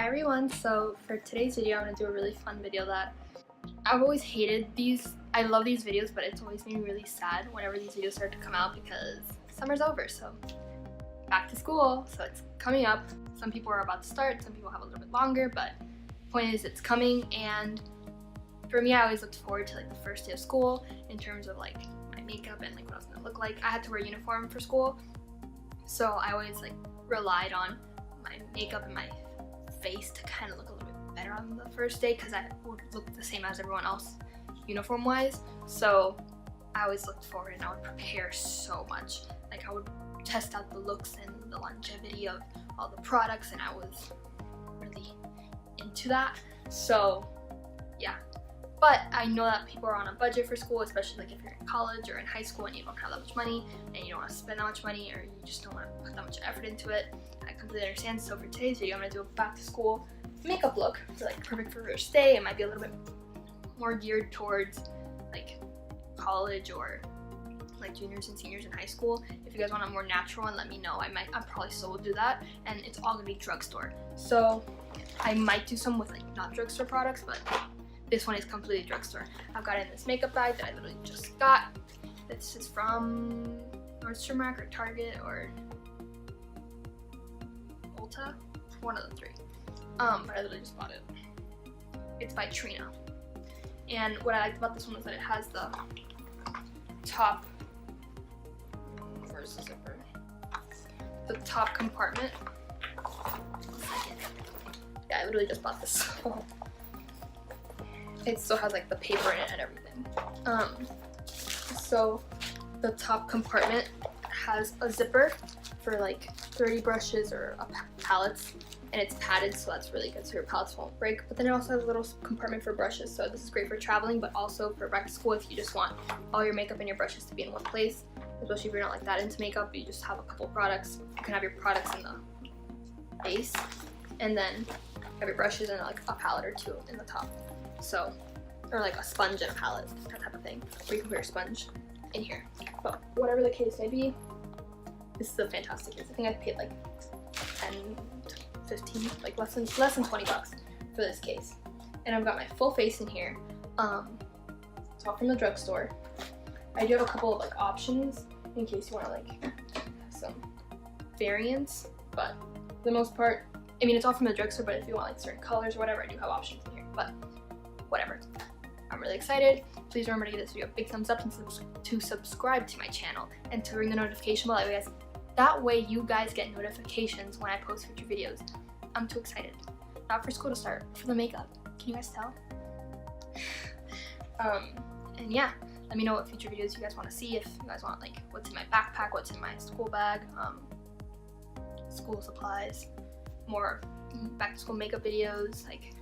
Hi everyone, so for today's video I'm going to do a really fun video that I've always hated these. I love these videos, but it's always made me really sad whenever these videos start to come out because summer's over, so back to school, so it's coming up. Some people are about to start, some people have a little bit longer, but the point is it's coming. And for me, I always looked forward to like the first day of school in terms of like my makeup and like what I was going to look like. I had to wear a uniform for school, so I always like relied on my makeup and my face to kind of look a little bit better on the first day because I would look the same as everyone else uniform wise. So I always looked forward and I would prepare so much. Like I would test out the looks and the longevity of all the products, and I was really into that. So yeah, but I know that people are on a budget for school, especially like if you're in college or in high school and you don't have that much money and you don't want to spend that much money, or you just don't want to put that much effort into it. I completely understand. So for today's video, I'm going to do a back to school makeup look. So like perfect for first day. It might be a little bit more geared towards like college or like juniors and seniors in high school. If you guys want a more natural one, let me know. I probably still will do that, and it's all gonna be drugstore. So I might do some with like not drugstore products, but this one is completely drugstore. I've got it in this makeup bag that I literally just got. This is from Nordstrom Rack or Target or Ulta, one of the three. But I literally just bought it. It's by Trina. And what I liked about this one is that it has the top, where's the zipper? The top compartment. Yeah, I literally just bought this. It still has like the paper in it and everything. So the top compartment has a zipper for like 30 brushes or palettes, and it's padded, so that's really good so your palettes won't break. But then it also has a little compartment for brushes, so this is great for traveling, but also for back to school if you just want all your makeup and your brushes to be in one place, especially if you're not like that into makeup. You just have a couple products. You can have your products in the base, and then have your brushes and like a palette or two in the top. So, or like a sponge and a palette, that type of thing, or you can put your sponge in here. But whatever the case may be, this is a fantastic case. I think I paid like 10 to 15, like less than 20 bucks for this case. And I've got my full face in here. It's all from the drugstore. I do have a couple of like options in case you want to like have some variants, but for the most part, I mean, it's all from the drugstore, but if you want like certain colors or whatever, I do have options in here, but whatever. I'm really excited. Please remember to give this video a big thumbs up and to subscribe to my channel and to ring the notification bell. That way you guys get notifications when I post future videos. I'm too excited. Not for school to start, for the makeup. Can you guys tell? And yeah, let me know what future videos you guys want to see. If you guys want like what's in my backpack, what's in my school bag, school supplies, more back to school makeup videos, like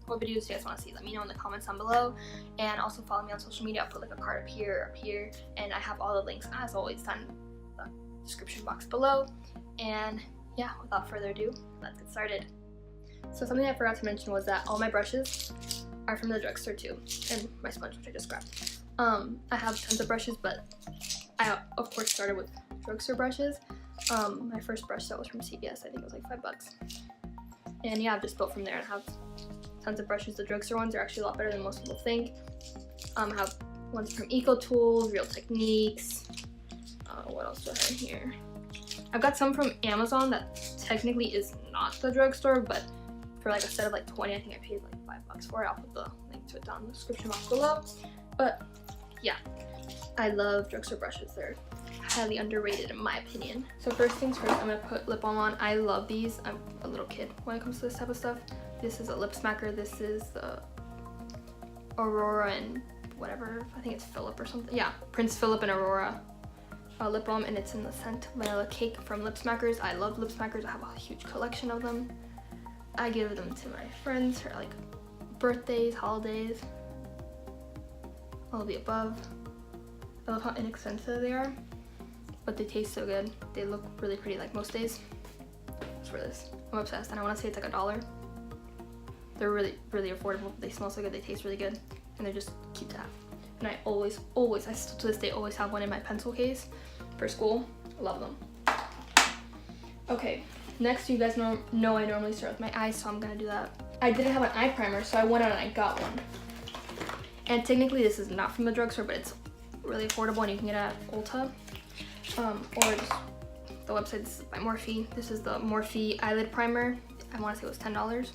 what videos do you guys want to see? Let me know in the comments down below, and also follow me on social media. I'll put like a card up here, and I have all the links as always down in the description box below. And yeah, without further ado, let's get started. So something I forgot to mention was that all my brushes are from the drugstore too, and my sponge, which I just grabbed. I have tons of brushes, but I of course started with drugstore brushes. My first brush set was from CVS. I think it was like $5. And yeah, I've just built from there and have tons of brushes. The drugstore ones are actually a lot better than most people think. I have ones from Eco Tools, Real Techniques. What else do I have in here? I've got some from Amazon that technically is not the drugstore, but for like a set of like 20, I think I paid like $5 for it. I'll put the link to it down in the description box below. But yeah, I love drugstore brushes. They're highly underrated in my opinion. So first things first, I'm gonna put lip balm on. I love these. I'm a little kid when it comes to this type of stuff. This is a lip smacker. This is the Aurora and whatever, I think it's Philip or something. Yeah, Prince Philip and Aurora lip balm, and it's in the scent Vanilla Cake from Lip Smackers. I love lip smackers. I have a huge collection of them. I give them to my friends for like birthdays, holidays, all of the above. I love how inexpensive they are, but they taste so good. They look really pretty like most days. It's for this. I'm obsessed, and I want to say it's like $1. They're really, really affordable. They smell so good, they taste really good, and they're just cute to have. And I always, I still to this day always have one in my pencil case for school. Love them. Okay, Next, you guys know I normally start with my eyes, so I'm gonna do that. I didn't have an eye primer, so I went out and I got one. And technically this is not from the drugstore, but it's really affordable and you can get it at Ulta. Or just the website. This is by Morphe. This is the Morphe eyelid primer. I want to say it was $10.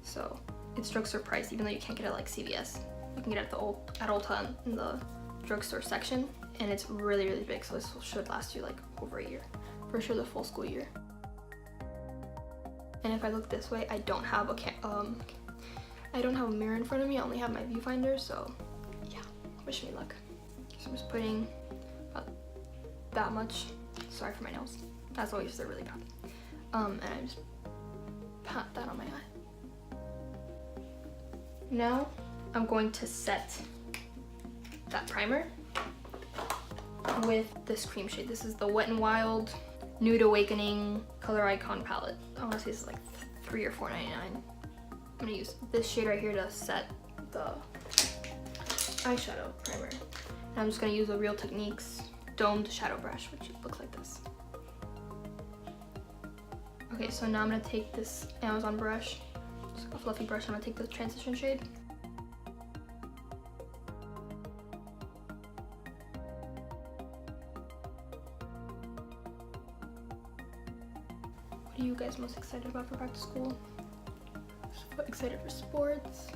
So it's drugstore price, even though you can't get it at like CVS. You can get it at Ulta in the drugstore section. And it's really, really big, so this should last you like over a year. For sure the full school year. And if I look this way, I don't have a mirror in front of me. I only have my viewfinder, so yeah, wish me luck. So I'm just putting about that much. Sorry for my nails. As always, they're really bad. And I just pat that on my eye. Now I'm going to set that primer with this cream shade. This is the Wet n Wild Nude Awakening Color Icon palette. I want to say this is like $3 or $4.99. I'm gonna use this shade right here to set the eyeshadow primer. And I'm just gonna use a Real Techniques domed shadow brush, which looks like this. Okay, so now I'm gonna take this Amazon brush, just a fluffy brush. I'm gonna take the transition shade. What are you guys most excited about for back to school? Excited for sports?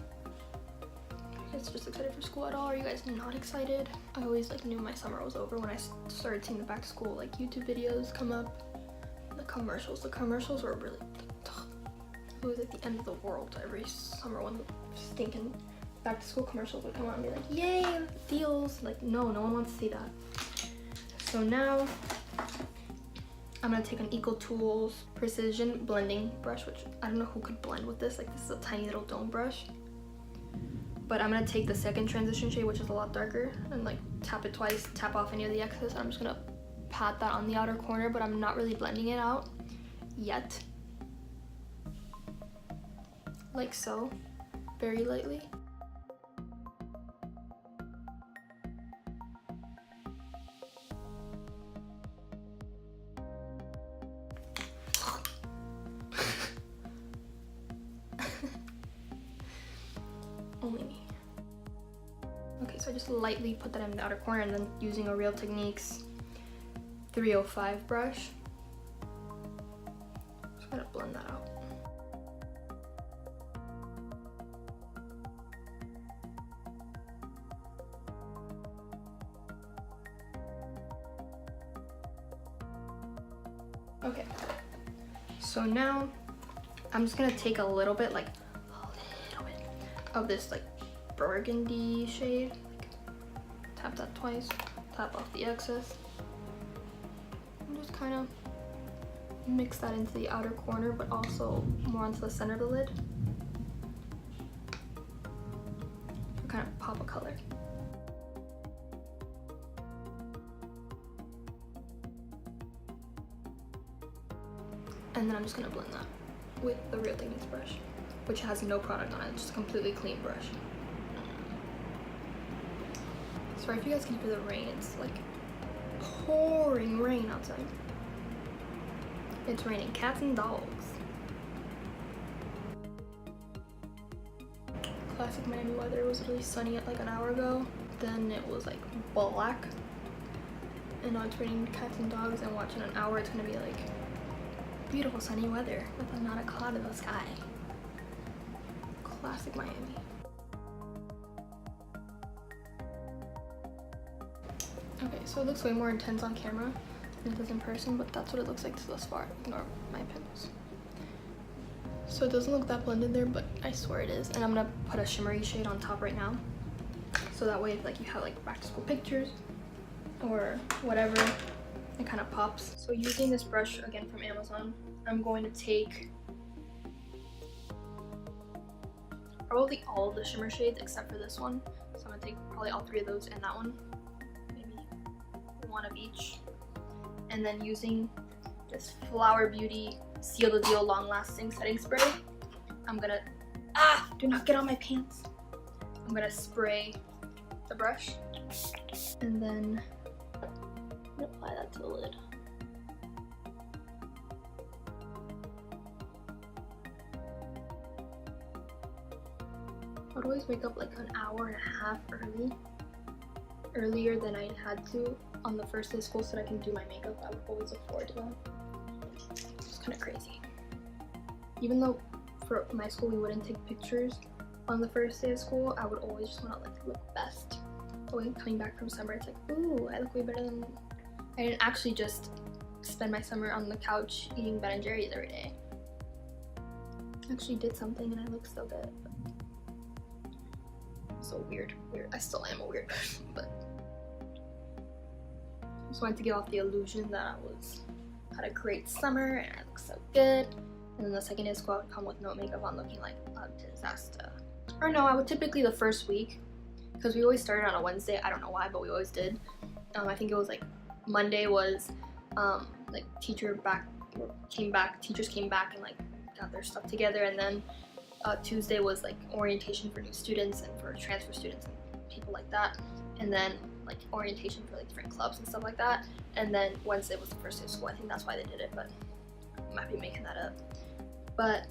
Are you guys just excited for school at all? Are you guys not excited? I always like knew my summer was over when I started seeing the back to school like YouTube videos come up. The commercials were really, it was like the end of the world every summer when the stinking back to school commercials would come out and be like, yay, deals. Like, no one wants to see that. So now I'm gonna take an Eco Tools Precision Blending Brush, which I don't know who could blend with this. Like, this is a tiny little dome brush. But I'm gonna take the second transition shade, which is a lot darker, and like tap it twice, tap off any of the excess. I'm just gonna pat that on the outer corner, but I'm not really blending it out yet. Like so, very lightly. Only me. Okay, so I just lightly put that in the outer corner and then using a Real Techniques 305 brush. Just gotta blend that out. Okay, so now I'm just gonna take a little bit of this like burgundy shade, like, tap that twice, tap off the excess, and just kind of mix that into the outer corner, but also more onto the center of the lid. Kind of pop a color. And then I'm just gonna blend that with the Real Techniques brush, which has no product on it, just a completely clean brush. Sorry if you guys can hear the rain, it's like pouring rain outside. It's raining cats and dogs. Classic Miami weather. It was really sunny like an hour ago, then it was like black, and now it's raining cats and dogs, and watch in an hour it's gonna be like beautiful sunny weather with not a cloud in the sky. Classic Miami. Okay, so it looks way more intense on camera than it does in person, but that's what it looks like thus far. Ignore my pimples. So it doesn't look that blended there, but I swear it is. And I'm gonna put a shimmery shade on top right now, so that way if like you have like back to school pictures or whatever, it kind of pops. So using this brush again from Amazon, I'm going to take probably all of the shimmer shades except for this one. So I'm gonna take probably all three of those and that one, maybe one of each. And then using this Flower Beauty Seal the Deal Long Lasting Setting Spray, I'm gonna, do not get on my pants. I'm gonna spray the brush and then I'm gonna apply that to the lid. I'd always wake up like an hour and a half earlier than I had to on the first day of school so that I can do my makeup. I would always look forward to that. It's kind of crazy. Even though for my school we wouldn't take pictures on the first day of school, I would always just want to like look best. Always coming back from summer, it's like, ooh, I look way better than. I didn't actually just spend my summer on the couch eating Ben and Jerry's every day. I actually did something and I look so good. So weird. I still am a weird person, but I just wanted to give off the illusion that I had a great summer and I look so good. And then the second day of school I would come with no makeup on looking like a disaster. Or no, I would typically the first week, because we always started on a Wednesday. I don't know why, but we always did. I think it was like Monday was like teachers came back and like got their stuff together, and then Tuesday was like orientation for new students and for transfer students and people like that, and then like orientation for like different clubs and stuff like that, and then Wednesday was the first day of school. I think that's why they did it, but I might be making that up. But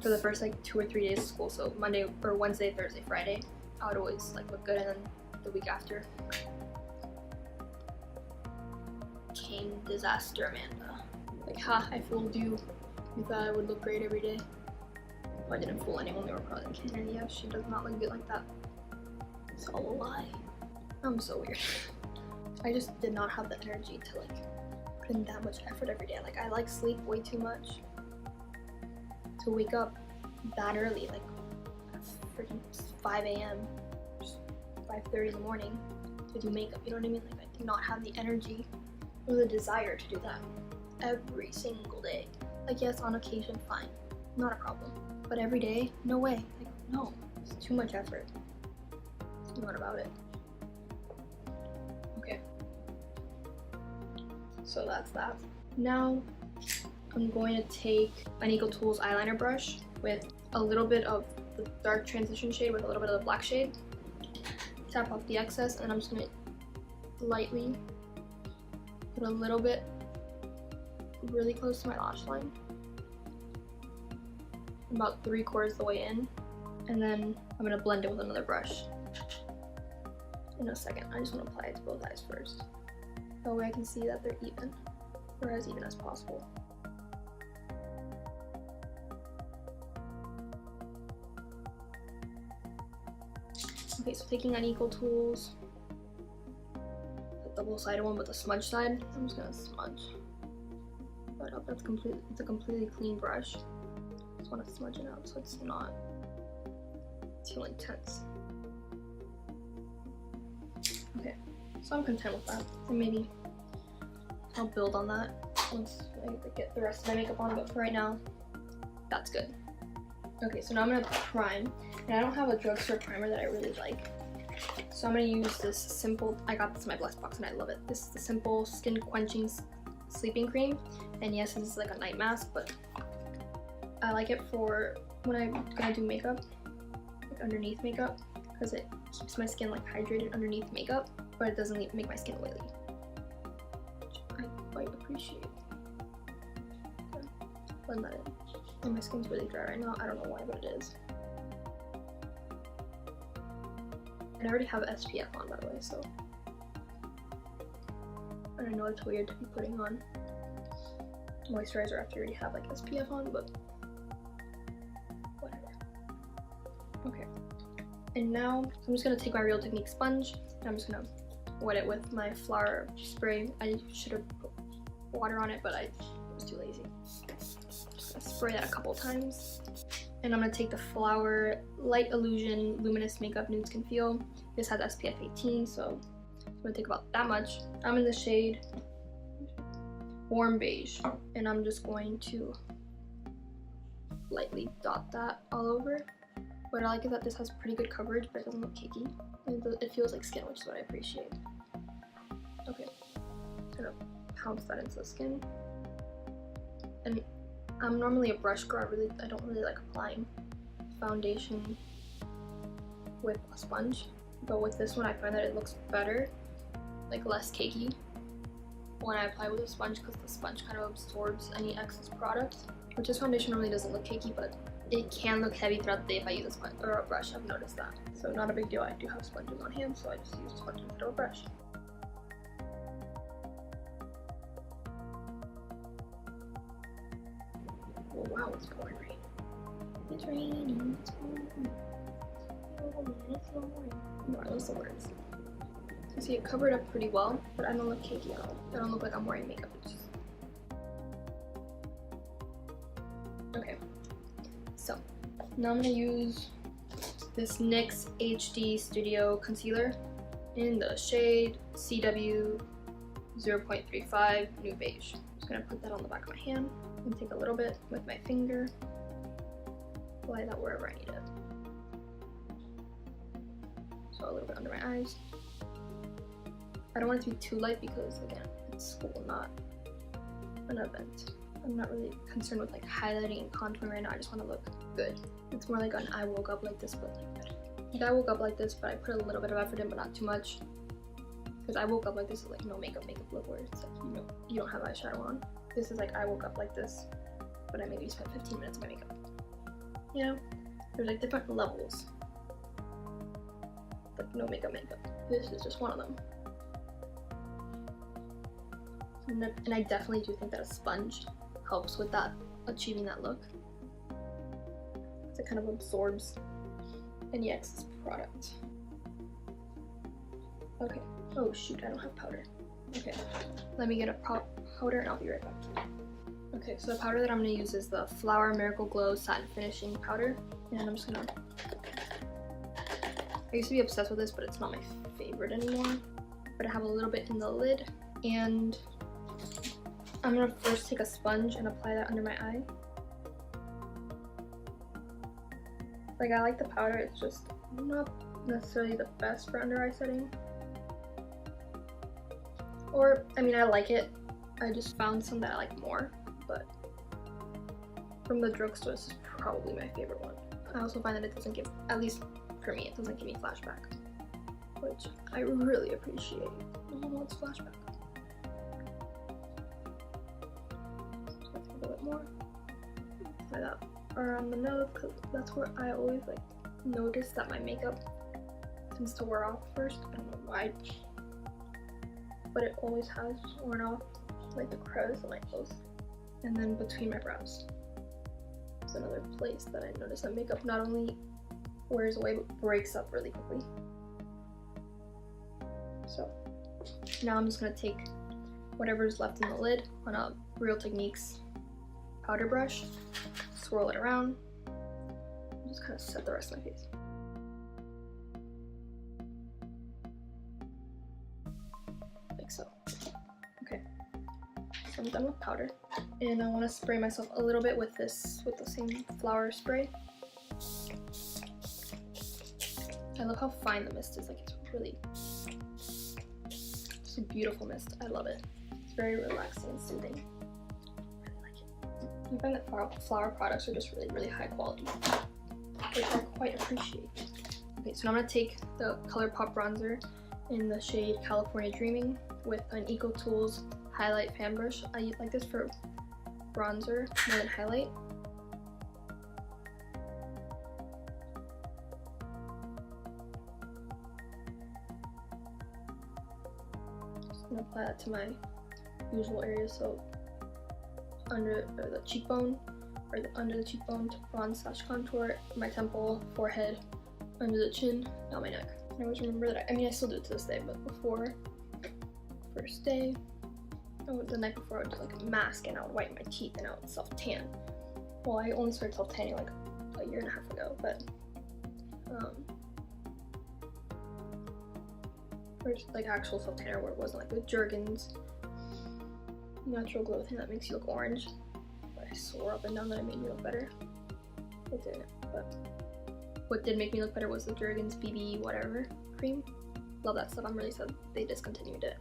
for the first like 2 or 3 days of school, so Monday or Wednesday, Thursday, Friday, I would always like look good, and then the week after came disaster Amanda. Like, ha, I fooled you. You thought I would look great every day. Well, I didn't fool anyone. They were probably thinking, yeah, she does not look good like that. It's all a lie. I'm so weird. I just did not have the energy to like put in that much effort every day. Like, I like sleep way too much to wake up that early, like freaking 5 a.m. 5:30 in the morning to do makeup. You know what I mean? Like, I do not have the energy or the desire to do that every single day. Like, yes, on occasion, fine, not a problem. But every day, no way. Like, no, it's too much effort. It's not about it. Okay. So that's that. Now, I'm going to take an Eco Tools eyeliner brush with a little bit of the dark transition shade with a little bit of the black shade. Tap off the excess, and I'm just going to lightly put a little bit really close to my lash line, about 3/4 of the way in, and then I'm going to blend it with another brush in a second. I just want to apply it to both eyes first. That way I can see that they're even, or as even as possible. Okay, so taking an Eco Tools, the double-sided one with the smudge side, I'm just gonna smudge. But up, it's a completely clean brush. Just want to smudge it out so it's not too intense. Okay, so I'm content with that. And maybe I'll build on that once I get the rest of my makeup on, but for right now, that's good. Okay, so now I'm gonna prime, and I don't have a drugstore primer that I really like, so I'm gonna use this simple. I got this in my Blessed box and I love it. This is the Simple Skin Quenching Sleeping Cream, and yes, this is like a night mask, but I like it for when I'm gonna do makeup, like underneath makeup, because it keeps my skin like hydrated underneath makeup, but it doesn't make my skin oily, which I quite appreciate. Okay, blend that in. And my skin's really dry right now. I don't know why, but it is. And I already have SPF on, by the way, so I know it's weird to be putting on moisturizer after you already have like SPF on, but whatever. Okay. And now I'm just gonna take my Real Technique sponge and I'm just gonna wet it with my flour spray. I should have put water on it, but I was too lazy. Spray that a couple times, and I'm gonna take the Flower Light Illusion Luminous Makeup Nude Skin Feel. This has SPF 18, so I'm gonna take about that much. I'm in the shade Warm Beige, and I'm just going to lightly dot that all over. What I like is that this has pretty good coverage, but it doesn't look cakey. It feels like skin, which is what I appreciate. Okay, I'm gonna pounce that into the skin. And I'm normally a brush girl. I don't really like applying foundation with a sponge, but with this one I find that it looks better, like less cakey when I apply with a sponge, because the sponge kind of absorbs any excess product. which this foundation normally doesn't look cakey, but it can look heavy throughout the day if I use a sponge or a brush. I've noticed that. So not a big deal. I do have sponges on hand, so I just use a sponge instead of a brush. Oh wow, it's pouring rain. It's raining, it's pouring. No, I lose the words. You see, it covered up pretty well, but I don't look cakey at all. I don't look like I'm wearing makeup. It's just... Okay, so now I'm gonna use this NYX HD Studio Concealer in the shade CW 0.35 Nude Beige. I'm just gonna put that on the back of my hand and take a little bit with my finger, apply that wherever I need it. So a little bit under my eyes. I don't want it to be too light because, again, it's school, not an event. I'm not really concerned with like highlighting and contouring right now. I just want to look good. It's more like an I woke up like this, but like good. Like I woke up like this, but I put a little bit of effort in, but not too much. Because I woke up like this is like no makeup look where it's like, you know, you don't have eyeshadow on. This is like I woke up like this, but I maybe spent 15 minutes on my makeup. You know, there's like different levels. Like no makeup. This is just one of them. And I definitely do think that a sponge helps with that, achieving that look. It kind of absorbs any excess product. Okay. Oh shoot, I don't have powder. Okay, let me get a powder and I'll be right back. Okay, so the powder that I'm going to use is the Flower Miracle Glow Satin Finishing Powder. And I'm just going to... I used to be obsessed with this, but it's not my favorite anymore. But I have a little bit in the lid. And I'm going to first take a sponge and apply that under my eye. Like, I like the powder, it's just not necessarily the best for under eye setting. Or, I mean, I like it. I just found some that I like more. But from the drugstore, this is probably my favorite one. I also find that it doesn't give, at least for me, it doesn't give me flashback, which I really appreciate. No one wants flashback. So a little bit more. Apply that around the nose, because that's where I always like notice that my makeup tends to wear off first. I don't know why, but it always has worn off, like the crevice of my clothes. And then between my brows. It's another place that I notice that makeup not only wears away but breaks up really quickly. So now I'm just gonna take whatever's left in the lid on a Real Techniques powder brush, swirl it around, and just kind of set the rest of my face. Like so. Okay. So I'm done with powder, and I want to spray myself a little bit with this, with the same flower spray. I love how fine the mist is. Like, it's really, it's a beautiful mist. I love it. It's very relaxing and soothing. I really like it. I find that flower products are just really, really high quality, which I quite appreciate. Okay, so now I'm gonna take the ColourPop bronzer in the shade California Dreaming with an Eco Tools highlight fan brush. I like this for bronzer more than highlight. Just gonna apply that to my usual areas, so under the cheekbone, or under the cheekbone to bronze / contour, my temple, forehead, under the chin, down my neck. I always remember that. I mean, I still do it to this day, but before, first day, the night before, I would do like a mask and I would whiten my teeth and I would self-tan. Well, I only started self-tanning like a year and a half ago, but or just like actual self-tanner where it wasn't like with Jergens natural glow thing that makes you look orange. But I swore up and down that it made me look better. It didn't, but what did make me look better was the Jergens BB whatever cream. Love that stuff. I'm really sad they discontinued it.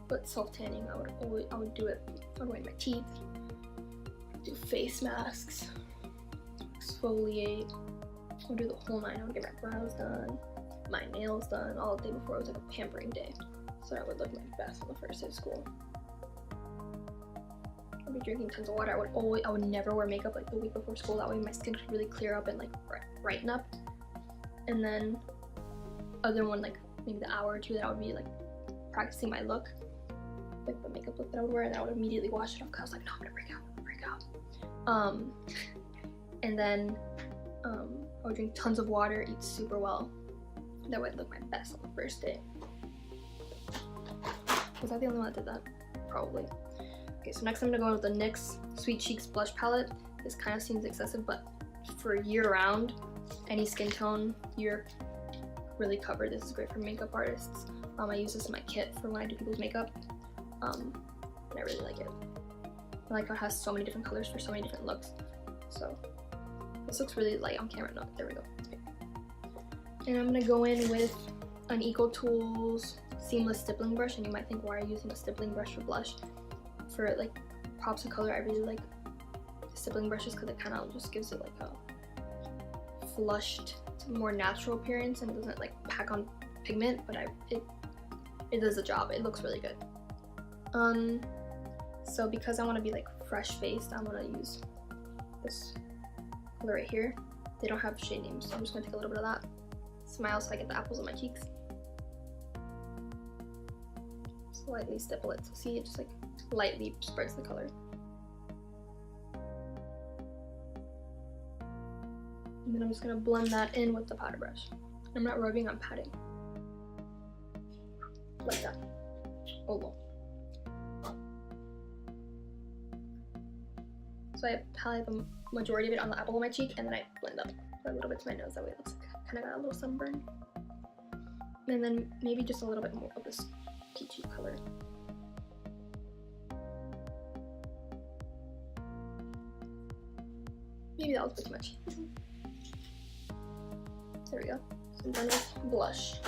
But self-tanning, I would do it. I would whiten my teeth, do face masks, exfoliate. I would do the whole nine. I would get my brows done, my nails done, all the day before. It was like a pampering day, so I would look my best on the first day of school. I'll be drinking tons of water. I would never wear makeup like the week before school. That way my skin could really clear up and like brighten up. And then other than one, like maybe the hour or two that I would be like practicing my look, like the makeup look that I would wear, and I would immediately wash it off because I was like, no, I'm gonna break out. And then I would drink tons of water, eat super well. That way I'd look my best on the first day. Was I the only one that did that? Probably. Okay, so next I'm gonna go in with the NYX Sweet Cheeks blush palette. This kind of seems excessive, but for year-round, any skin tone, you're really covered. This is great for makeup artists. I use this in my kit for when I do people's makeup, and I really like it. I like how it has so many different colors for so many different looks. So this looks really light on camera. No, there we go. Okay. And I'm gonna go in with an Eco Tools seamless stippling brush, and you might think, why are you using a stippling brush for blush? For like pops of color, I really like stippling brushes because it kind of just gives it like a flushed, more natural appearance, and it doesn't like pack on pigment, but it does the job. It looks really good. So because I want to be like fresh faced, I'm gonna use this color right here. They don't have shade names, so I'm just gonna take a little bit of that. Smile so I get the apples on my cheeks. Slightly stipple it, so see, it just like lightly spreads the color. And then I'm just gonna blend that in with the powder brush. I'm not rubbing, I'm patting. Like that. Oh well. So I apply the majority of it on the apple of my cheek, and then I blend up a little bit to my nose. That way it looks like kind of got a little sunburn. And then maybe just a little bit more of this peachy color. Maybe that was a bit too much. There we go. So I'm done with blush.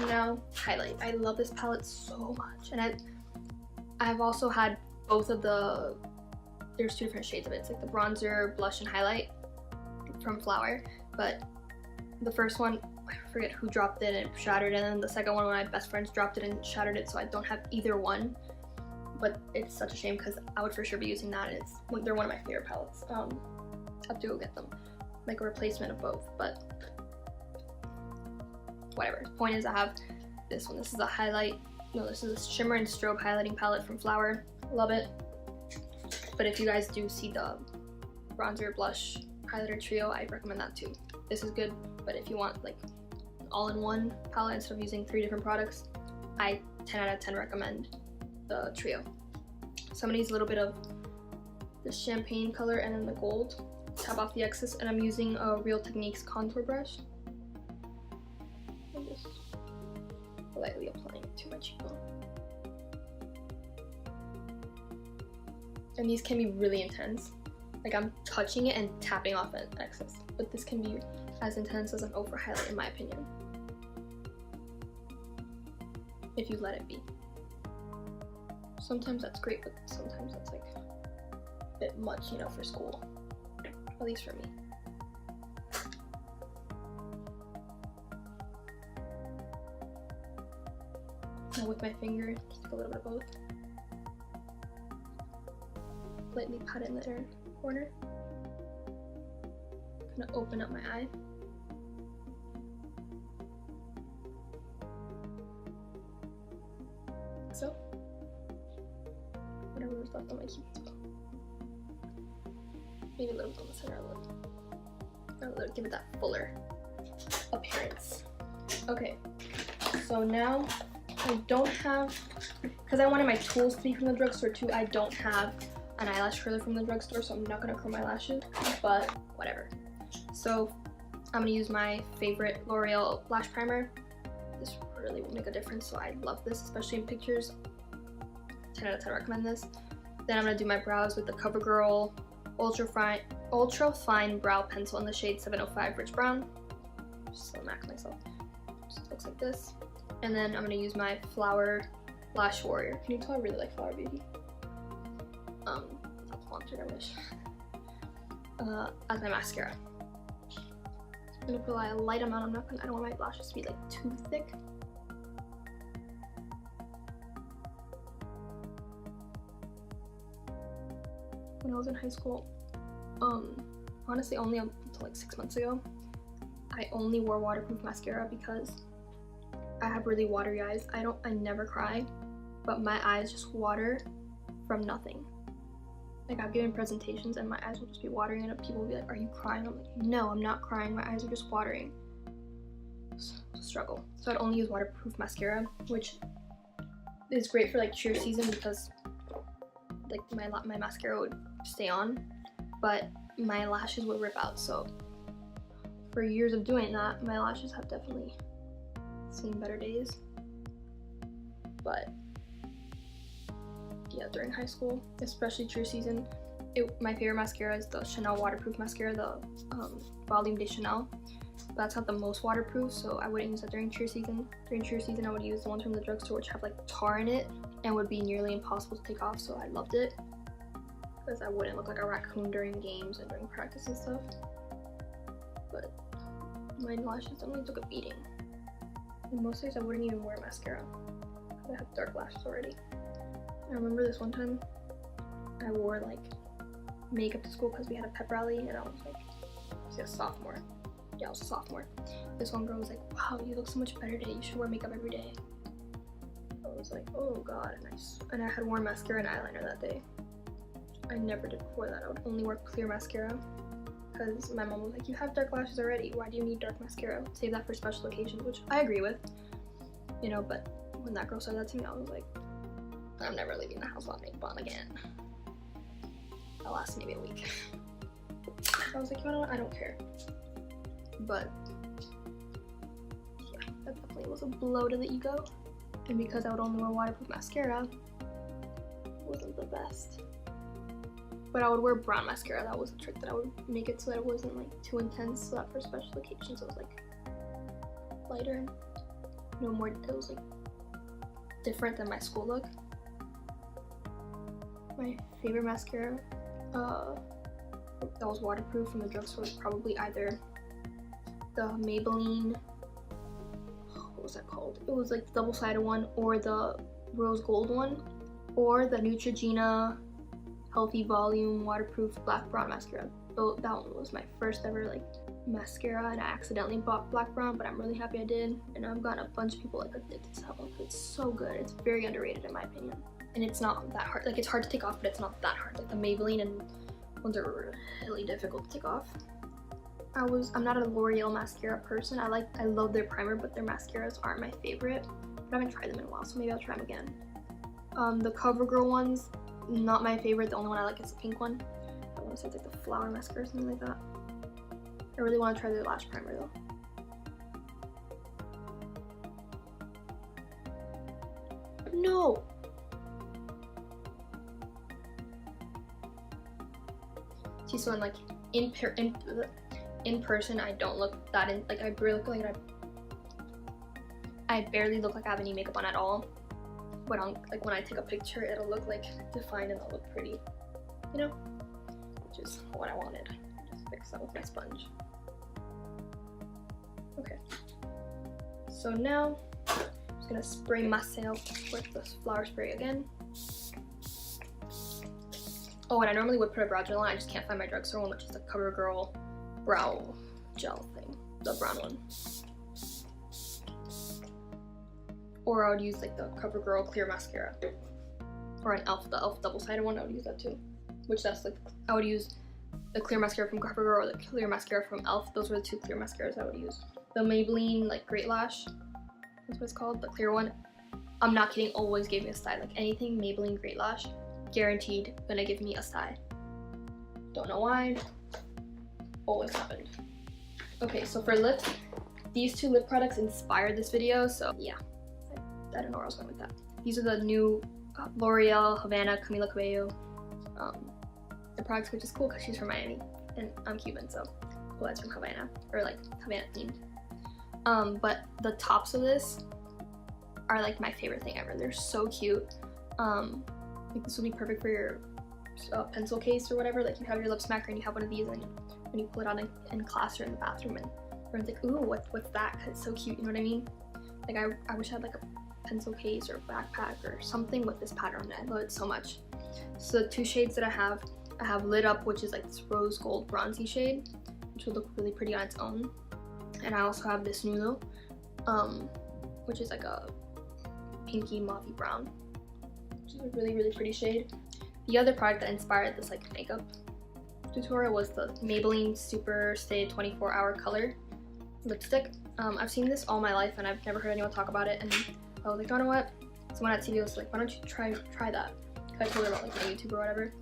Now highlight. I love this palette so much, and I've also had both of the. There's two different shades of it. It's like the bronzer, blush, and highlight from Flower. But the first one, I forget who dropped it and it shattered, and then the second one, one of my best friends dropped it and shattered it, so I don't have either one. But it's such a shame because I would for sure be using that, and they're one of my favorite palettes. I have to go get them, like a replacement of both, but whatever. The point is I have this one. This is a highlight. No, this is a shimmer and strobe highlighting palette from Flower. Love it. But if you guys do see the bronzer, blush, highlighter trio, I recommend that too. This is good, but if you want like an all-in-one palette instead of using 3 different products, I 10 out of 10 recommend the trio. So I'm gonna use a little bit of the champagne color and then the gold. Tap off the excess, and I'm using a Real Techniques contour brush. I'm just lightly applying it to my cheekbone. And these can be really intense. Like I'm touching it and tapping off an excess. But this can be as intense as an over highlight in my opinion. If you let it be. Sometimes that's great, but sometimes that's like a bit much, you know, for school. At least for me. Now with my finger, just take a little bit of both. Lightly pat it in the inner corner. Kind of open up my eye. So, whatever was left on my cheek. Maybe a little bit on the center of the lip. Give it that fuller appearance. Okay, so now I don't have, because I wanted my tools to be from the drugstore too, I don't have an eyelash curler from the drugstore, so I'm not gonna curl my lashes, but whatever. So I'm gonna use my favorite L'Oreal lash primer. This really will make a difference, so I love this, especially in pictures. 10 out of 10 recommend this. Then I'm gonna do my brows with the CoverGirl Ultra Fine Brow Pencil in the shade 705 Rich Brown. Just to max myself. Just looks like this. And then I'm gonna use my Flower Lash Warrior. Can you tell I really like Flower Beauty? Not sponsored, I wish. As my mascara. I'm gonna apply a light amount. I don't want my lashes to be like too thick. when I was in high school. Honestly, only until like 6 months ago, I only wore waterproof mascara because I have really watery eyes. I never cry, but my eyes just water from nothing. Like, I've given presentations and my eyes will just be watering and people will be like, "Are you crying?" I'm like, "No, I'm not crying. My eyes are just watering." It's a struggle. So I'd only use waterproof mascara, which is great for like cheer season because like my mascara would stay on, but my lashes would rip out. So for years of doing that, my lashes have definitely seen better days. But yeah, during high school, especially cheer season, my favorite mascara is the Chanel waterproof mascara, the Volume de Chanel. That's not the most waterproof, so I wouldn't use that during cheer season. During cheer season, I would use the ones from the drugstore, which have like tar in it and would be nearly impossible to take off, so I loved it because I wouldn't look like a raccoon during games and during practice and stuff. But my lashes definitely took a beating. And most days I wouldn't even wear mascara because I have dark lashes already. I remember this one time I wore like makeup to school because we had a pep rally, and I was a sophomore. Yeah, I was a sophomore. This one girl was like, "Wow, you look so much better today. You should wear makeup every day." I was like, "Oh god," and I had worn mascara and eyeliner that day. I never did before that. I would only wear clear mascara because my mom was like, "You have dark lashes already. Why do you need dark mascara? Save that for special occasions," which I agree with, you know. But when that girl said that to me, I was like, "I'm never leaving the house without makeup on again." That lasted maybe a week. So I was like, "You know what? I don't care." But yeah, that definitely was a blow to the ego. And because I would only wear waterproof mascara, it wasn't the best. But I would wear brown mascara. That was a trick that I would make it so that it wasn't like too intense, so that for special occasions it was like lighter. No more, it was like different than my school look. My favorite mascara that was waterproof from the drugstore was probably either the Maybelline, what was that called? It was like the double-sided one, or the rose gold one, or the Neutrogena Healthy Volume Waterproof Black Brown Mascara. So that one was my first ever like mascara, and I accidentally bought black brown, but I'm really happy I did. And I've gotten a bunch of people like addicted to that one. It's so good. It's very underrated in my opinion. And it's not that hard. Like, it's hard to take off, but it's not that hard. Like the Maybelline and ones are really difficult to take off. I'm not a L'Oreal mascara person. I love their primer, but their mascaras aren't my favorite. I haven't tried them in a while, so maybe I'll try them again. The CoverGirl ones, not my favorite. The only one I like is the pink one. I want to say it's like the flower mascara or something like that. I really want to try their lash primer though. No! See, so in like in person, I don't look that like I barely look like I barely look like I have any makeup on at all. But on like when I take a picture, it'll look like defined and it'll look pretty, you know, which is what I wanted. Just fix that with my sponge. Okay. So now I'm just gonna spray myself with this flower spray again. Oh, and I normally would put a brow gel on. I just can't find my drugstore one, which is the CoverGirl brow gel thing, the brown one. Or I would use like the CoverGirl clear mascara, or an the e.l.f. double-sided one. I would use that too. Which that's like, I would use the clear mascara from CoverGirl or the clear mascara from e.l.f. Those were the two clear mascaras I would use. The Maybelline like Great Lash, that's what it's called, the clear one. I'm not kidding. Always gave me a style. Like anything Maybelline Great Lash, guaranteed gonna give me a style. Don't know why. Always happened. Okay, so for lips, these two lip products inspired this video, so yeah. I don't know where I was going with that. These are the new L'Oreal Havana Camila Cabello the products, which is cool because she's from Miami and I'm Cuban, so well, that's from Havana, or like Havana themed. But the tops of this are like my favorite thing ever. They're so cute. I think this will be perfect for your pencil case or whatever. Like you have your lip smacker and you have one of these, and when you pull it on in class or in the bathroom, and everyone's like, "Ooh, what's that?" Cause it's so cute. You know what I mean? Like I wish I had like a pencil case or backpack or something with this pattern on it. I love it so much. So the two shades that I have I have Lit Up, which is like this rose gold bronzy shade, which would look really pretty on its own. And I also have this Nudo, which is like a pinky mauvey brown, which is a really, really pretty shade. The other product that inspired this like makeup tutorial was the Maybelline Super Stay 24-Hour Color lipstick. I've seen this all my life and I've never heard anyone talk about it, and I was like, you know what? Someone at TV was like, why don't you try that? I told her about like my YouTube or whatever.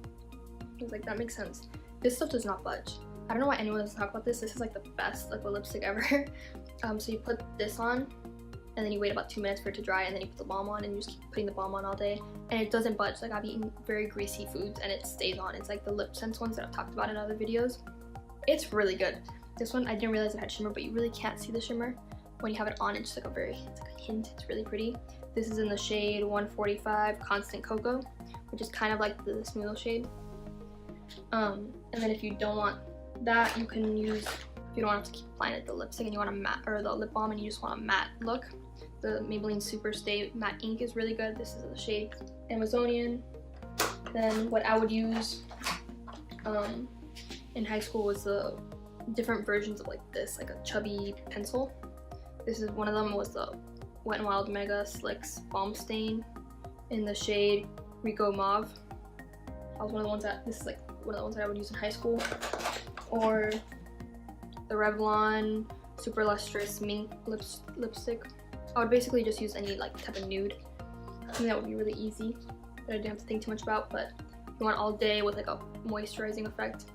I was like, that makes sense. This stuff does not budge. I don't know why anyone doesn't talk about this. This is like the best liquid lipstick ever. So you put this on, and then you wait about 2 minutes for it to dry, and then you put the balm on, and you just keep putting the balm on all day, and it doesn't budge. Like, I've eaten very greasy foods and it stays on. It's like the lip sense ones that I've talked about in other videos. It's really good. This one, I didn't realize it had shimmer, but you really can't see the shimmer when you have it on. It's just like it's like a hint. It's really pretty. This is in the shade 145 Constant Cocoa, which is kind of like the Smooth shade. And then if you don't want that, you can use, if you don't want to keep applying it the lipstick and you want a matte, or the lip balm and you just want a matte look, the Maybelline Super Stay Matte Ink is really good. This is the shade Amazonian. Then what I would use in high school was the different versions of like this, like a chubby pencil. This is one of them, was the Wet n Wild Mega Slicks Balm Stain in the shade Rico Mauve. That was one of the ones that, this is like one of the ones that I would use in high school. Or the Revlon Super Lustrous Mink lipstick. I would basically just use any like type of nude. I think that would be really easy, that I didn't have to think too much about. But if you want all day with like a moisturizing effect,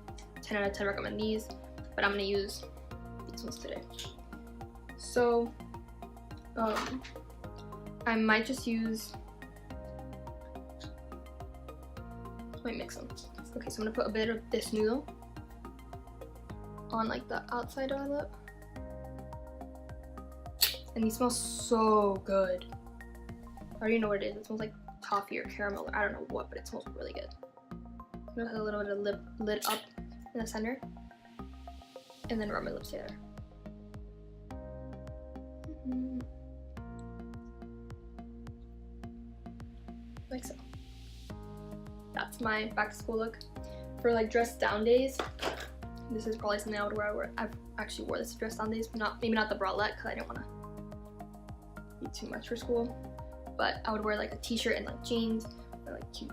10 out of 10 recommend these. But I'm gonna use these ones today. So I might just use, let me mix them. Okay, so I'm gonna put a bit of this Nudo on like the outside of my lip. And these smell so good. I already know what it is. It smells like toffee or caramel, or I don't know what, but it smells really good. I'm gonna put a little bit of Lit Up in the center, and then rub my lips together. Like so. That's my back to school look. For like dress down days, this is probably something I would wear. I've actually wore this to dress down days, but maybe not the bralette, because I didn't want to eat too much for school. But I would wear like a t-shirt and like jeans, or like cute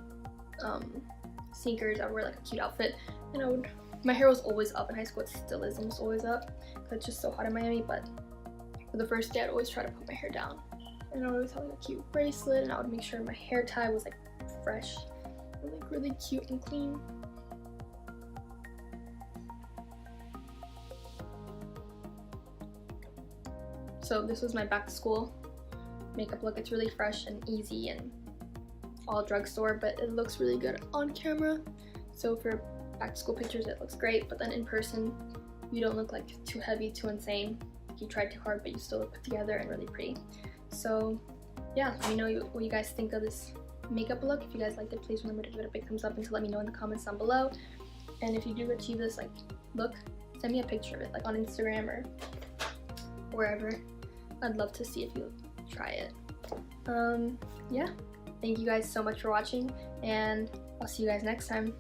sneakers. I would wear like a cute outfit, and my hair was always up in high school. It still is almost always up, because it's just so hot in Miami. But for the first day, I'd always try to put my hair down, and I would always have like a cute bracelet, and I would make sure my hair tie was like fresh, and, like really cute and clean. So this was my back to school makeup look. It's really fresh and easy and all drugstore, but it looks really good on camera. So for back to school pictures, it looks great, but then in person, you don't look like too heavy, too insane. You tried too hard, but you still look put together and really pretty. So yeah, let me know what you guys think of this makeup look. If you guys liked it, please remember to give it a big thumbs up and to let me know in the comments down below. And if you do achieve this like look, send me a picture of it, like on Instagram or wherever. I'd love to see if you try it. Yeah, thank you guys so much for watching, and I'll see you guys next time.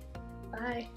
Bye.